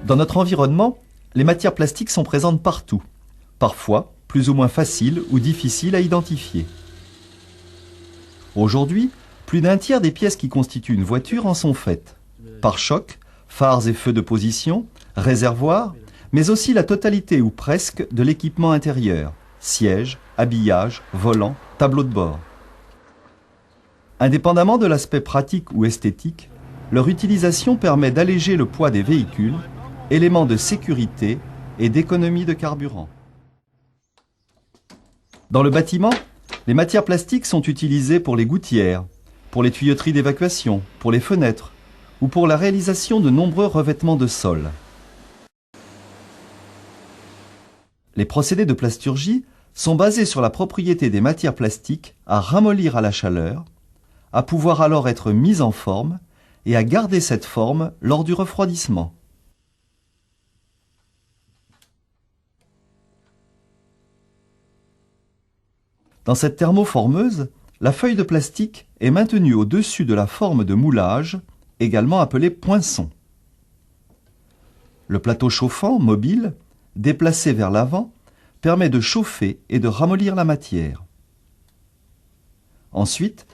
Dans notre environnement, les matières plastiques sont présentes partout, parfois plus ou moins faciles ou difficiles à identifier. Aujourd'hui, plus d'un tiers des pièces qui constituent une voiture en sont faites. Pare-chocs, phares et feux de position, réservoirs, mais aussi la totalité ou presque de l'équipement intérieur, sièges, habillage, volant, tableau de bord. Indépendamment de l'aspect pratique ou esthétique, leur utilisation permet d'alléger le poids des véhicules, élément de sécurité et d'économie de carburant. Dans le bâtiment, les matières plastiques sont utilisées pour les gouttières, pour les tuyauteries d'évacuation, pour les fenêtres ou pour la réalisation de nombreux revêtements de sol. Les procédés de plasturgie sont basés sur la propriété des matières plastiques à ramollir à la chaleur, à pouvoir alors être mises en forme et à garder cette forme lors du refroidissement. Dans cette thermoformeuse, la feuille de plastique est maintenue au-dessus de la forme de moulage, également appelée poinçon. Le plateau chauffant, mobile, déplacé vers l'avant, permet de chauffer et de ramollir la matière. Ensuite,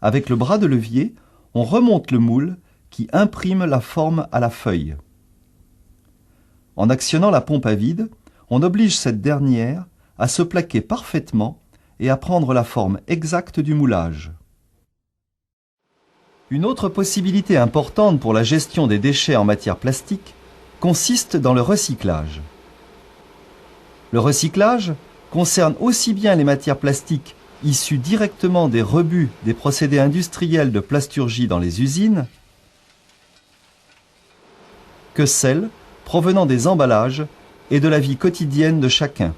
avec le bras de levier, on remonte le moule qui imprime la forme à la feuille. En actionnant la pompe à vide, on oblige cette dernière à se plaquer parfaitement et à prendre la forme exacte du moulage. Une autre possibilité importante pour la gestion des déchets en matière plastique consiste dans le recyclage. Le recyclage concerne aussi bien les matières plastiques issues directement des rebuts des procédés industriels de plasturgie dans les usines que celles provenant des emballages et de la vie quotidienne de chacun.